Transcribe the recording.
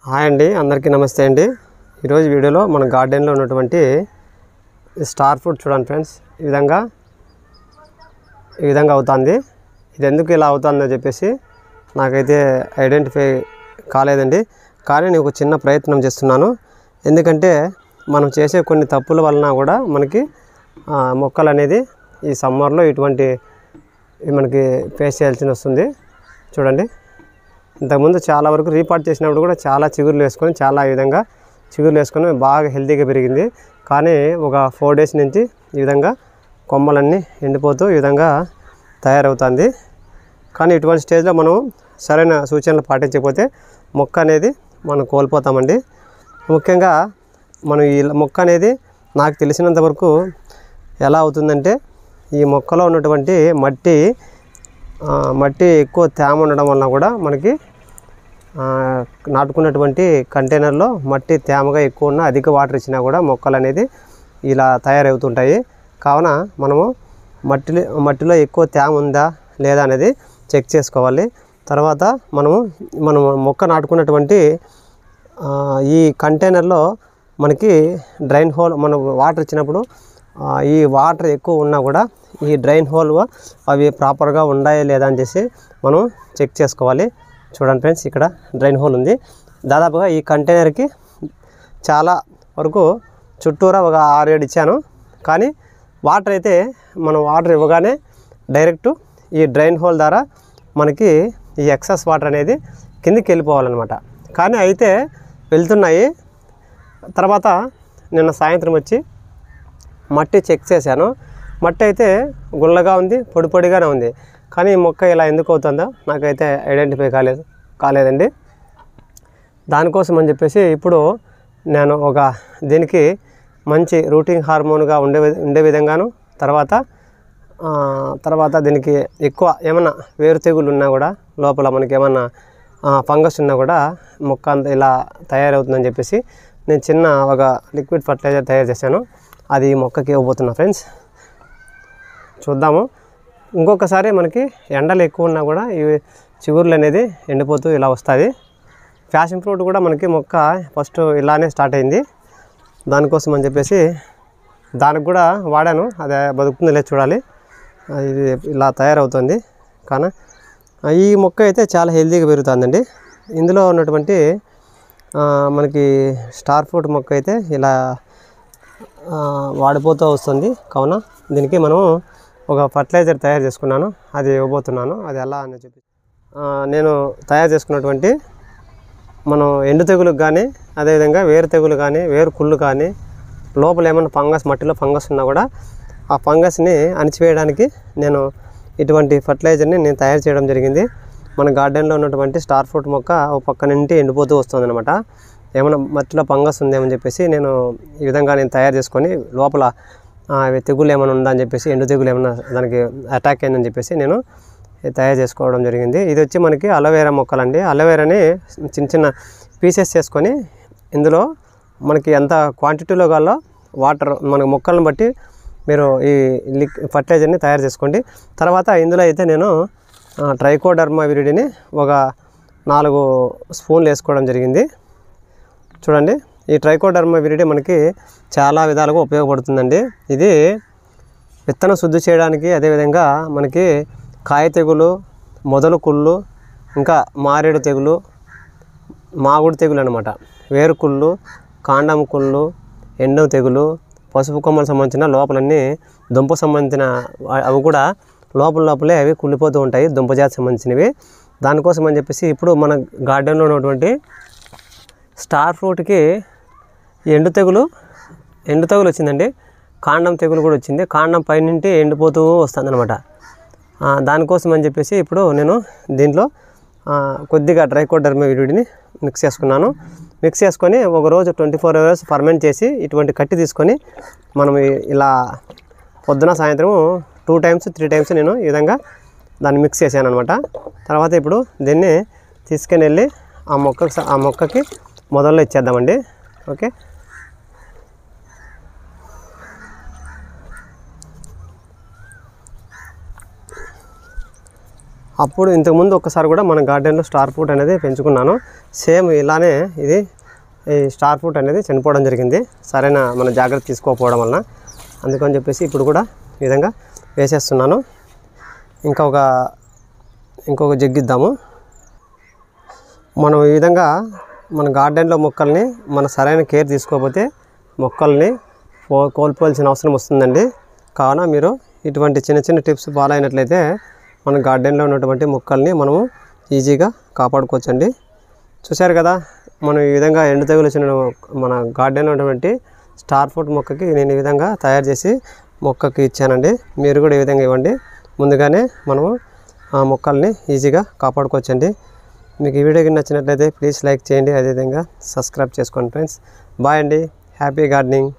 Hi అండి, అందరికీ నమస్తే అండి. ఈరోజు వీడియోలో మన గార్డెన్లో ఉన్నటువంటి స్టార్ ఫ్రూట్ చూడండి ఫ్రెండ్స్. ఈ విధంగా అవుతుంది. ఇది ఎందుకు ఇలా అవుతుందో చెప్పేసి నాకైతే ఐడెంటిఫై కాలేదండి. కానీ నేను ఒక చిన్న ప్రయత్నం చేస్తున్నాను. ఎందుకంటే మనం చేసే కొన్ని తప్పుల వలన కూడా మనకి మొక్కలు అనేది ఈ సమ్మర్లో ఇటువంటి మనకి ఫేస్ చేయాల్సి వస్తుంది. చూడండి, ఇంతకుముందు చాలా వరకు రీపాట్ చేసినప్పుడు కూడా చాలా చిగురులు వేసుకొని ఈ విధంగా చిగురులు వేసుకొని బాగా హెల్తీగా పెరిగింది. కానీ ఒక 4 డేస్ నుంచి ఈ విధంగా కొమ్మలన్నీ ఎండిపోతూ ఈ విధంగా తయారవుతుంది. కానీ ఇటువంటి స్టేజ్లో మనం సరైన సూచనలు పాటించకపోతే మొక్క అనేది మనం కోల్పోతామండి. ముఖ్యంగా మనం ఈ మొక్క అనేది నాకు తెలిసినంత వరకు ఎలా అవుతుందంటే, ఈ మొక్కలో ఉన్నటువంటి మట్టి ఎక్కువ తేమ ఉండడం వలన కూడా మనకి నాటుకున్నటువంటి కంటైనర్లో మట్టి తేమగా ఎక్కువ ఉన్న అధిక వాటర్ ఇచ్చినా కూడా మొక్కలు అనేది ఇలా తయారవుతుంటాయి. కావున మనము మట్టిలో ఎక్కువ తేమ ఉందా లేదా అనేది చెక్ చేసుకోవాలి. తర్వాత మనం మొక్క నాటుకున్నటువంటి ఈ కంటైనర్లో మనకి డ్రైన్ హోల్, మనం వాటర్ ఇచ్చినప్పుడు ఈ వాటర్ ఎక్కువ ఉన్నా కూడా ఈ డ్రైన్ హోల్ అవి ప్రాపర్గా ఉన్నాయా లేదా అని చేసి మనం చెక్ చేసుకోవాలి. చూడండి ఫ్రెండ్స్, ఇక్కడ డ్రైన్ హోల్ ఉంది. దాదాపుగా ఈ కంటైనర్కి చాలా వరకు చుట్టూరా ఒక 6-7 ఇచ్చాను. కానీ వాటర్ అయితే మనం వాటర్ ఇవ్వగానే డైరెక్ట్ ఈ డ్రైన్ హోల్ ద్వారా మనకి ఈ ఎక్సెస్ వాటర్ అనేది కిందికి వెళ్ళిపోవాలన్నమాట. కానీ అయితే వెళ్తున్నాయి. తర్వాత నిన్న సాయంత్రం వచ్చి మట్టి చెక్ చేశాను. మట్టి అయితే గుల్లగా ఉంది, పొడి పొడిగానే ఉంది. కానీ మొక్క ఇలా ఎందుకు అవుతుందో నాకైతే ఐడెంటిఫై కాలేదండి. దానికోసం అని చెప్పేసి ఇప్పుడు నేను దీనికి మంచి రూటింగ్ హార్మోన్గా ఉండే విధంగాను, తర్వాత దీనికి ఎక్కువ ఏమన్నా వేరు తెగులు ఉన్నా కూడా, లోపల మనకి ఏమన్నా ఫంగస్ ఉన్నా కూడా మొక్క అంతా ఇలా తయారవుతుందని చెప్పేసి నేను చిన్న ఒక లిక్విడ్ ఫర్టిలైజర్ తయారు చేశాను. అది మొక్కకి ఇవ్వబోతున్నా ఫ్రెండ్స్. చూద్దాము. ఇంకొకసారి మనకి ఎండలు ఎక్కువ ఉన్నా కూడా ఈ చిగుర్లు అనేది ఎండిపోతూ ఇలా వస్తుంది. ఫ్యాషన్ ఫ్రూట్ కూడా మనకి మొక్క ఫస్ట్ ఇలానే స్టార్ట్ అయింది. దానికోసం అని చెప్పేసి దానికి కూడా వాడాను. అదే బతుకుతుంది లేదు చూడాలి. ఇది ఇలా తయారవుతుంది. కానీ ఈ మొక్క అయితే చాలా హెల్తీగా పెరుగుతుందండి. ఇందులో ఉన్నటువంటి మనకి స్టార్ ఫ్రూట్ మొక్క అయితే ఇలా వాడిపోతూ వస్తుంది. కావున దీనికి మనం ఒక ఫర్టిలైజర్ తయారు చేసుకున్నాను, అది ఇవ్వబోతున్నాను. అది ఎలా అని చెప్పి నేను తయారు చేసుకున్నటువంటి మనం ఎండు తెగులకు కానీ, అదేవిధంగా వేరు తెగులు కానీ, వేరు కుళ్ళు కానీ, లోపల ఏమైనా మట్టిలో ఫంగస్ ఉన్నా కూడా ఆ ఫంగస్ని అణిచివేయడానికి నేను ఇటువంటి ఫర్టిలైజర్ని నేను తయారు చేయడం జరిగింది. మన గార్డెన్లో ఉన్నటువంటి స్టార్ ఫ్రూట్ మొక్క ఒక పక్క నుండి ఎండిపోతూ వస్తుంది అనమాట. ఏమైనా మట్టిలో ఫంగస్ ఉందేమని చెప్పేసి నేను ఈ విధంగా తయారు చేసుకొని, లోపల తెగులు ఏమైనా ఉందా అని చెప్పేసి, ఎండు తెగులు ఏమైనా దానికి అటాక్ అయిందని చెప్పేసి నేను తయారు చేసుకోవడం జరిగింది. ఇది వచ్చి మనకి అలోవేరా మొక్కలండి. అలోవేరాని చిన్న చిన్న పీసెస్ చేసుకొని ఇందులో మనకి ఎంత క్వాంటిటీలో కావాలో వాటర్ మన మొక్కలను బట్టి మీరు ఈ ఫర్టిలైజర్ని తయారు చేసుకోండి. తర్వాత ఇందులో అయితే నేను ట్రైకోడర్మా విరిడిని ఒక 4 స్పూన్లు వేసుకోవడం జరిగింది. చూడండి, ఈ ట్రైకోడర్మా విరిడి మనకి చాలా విధాలుగా ఉపయోగపడుతుందండి. ఇది విత్తనం శుద్ధి చేయడానికి, అదేవిధంగా మనకి కాయ తెగులు, మొదలు కుళ్ళు, ఇంకా మారేడు తెగులు, మాగుడు తెగులు అనమాట, వేరు కుళ్ళు, కాండం కుళ్ళు, ఎండవ తెగులు, పసుపు కొమ్మలకు సంబంధించిన లోపలన్నీ దుంప సంబంధించిన అవి కూడా లోపలే అవి కుళ్ళిపోతూ ఉంటాయి, దుంప జాతి సంబంధించినవి. దానికోసం అని చెప్పేసి ఇప్పుడు మన గార్డెన్లో ఉన్నటువంటి స్టార్ ఫ్రూట్కి ఎండు తెగులు వచ్చిందండి. కాండం తెగులు కూడా వచ్చింది. కాండం పైనుండి ఎండిపోతూ వస్తుంది అనమాట. దానికోసం అని చెప్పేసి ఇప్పుడు నేను దీంట్లో కొద్దిగా ట్రైకోడర్మా విరిడిని మిక్స్ చేసుకొని ఒకరోజు 24 hours ఫర్మెంట్ చేసి ఇటువంటి కట్టి తీసుకొని మనం ఇలా పొద్దున సాయంత్రం 2 times 3 times నేను ఈ విధంగా దాన్ని మిక్స్ చేశాను అనమాట. తర్వాత ఇప్పుడు దీన్ని తీసుకొని వెళ్ళి ఆ మొక్కకి మొదల్లో ఇచ్చేద్దామండి. ఓకే, అప్పుడు ఇంతకుముందు ఒక్కసారి కూడా మన గార్డెన్లో స్టార్ ఫ్రూట్ అనేది పెంచుకున్నాను. సేమ్ ఇలానే ఇది ఈ స్టార్ ఫ్రూట్ అనేది చనిపోవడం జరిగింది, సరైన మన జాగ్రత్త తీసుకోకపోవడం వలన. అందుకని చెప్పేసి ఇప్పుడు కూడా ఈ విధంగా వేసేస్తున్నాను. ఇంకొక జగ్గిద్దాము. మనం ఈ విధంగా మన గార్డెన్లో మొక్కల్ని మన సరైన కేర్ తీసుకోకపోతే మొక్కల్ని కోల్పోవాల్సిన అవసరం వస్తుందండి. కావున మీరు ఇటువంటి చిన్న చిన్న టిప్స్ ఫాలో అయినట్లయితే మన గార్డెన్లో ఉన్నటువంటి మొక్కల్ని మనము ఈజీగా కాపాడుకోవచ్చండి. చూశారు కదా, మనం ఈ విధంగా ఎండు తెగులు వచ్చిన మన గార్డెన్లో ఉన్నటువంటి స్టార్ ఫ్రూట్ మొక్కకి నేను ఈ విధంగా తయారు చేసి మొక్కకి ఇచ్చానండి. మీరు కూడా ఈ విధంగా ఇవ్వండి. ముందుగానే మనము ఆ మొక్కల్ని ఈజీగా కాపాడుకోవచ్చండి. మీకు ఈ వీడియోకి నచ్చినట్లయితే ప్లీజ్ లైక్ చేయండి, అదేవిధంగా సబ్స్క్రైబ్ చేసుకోండి ఫ్రెండ్స్. బాయ్ అండి, హ్యాపీ గార్డెనింగ్.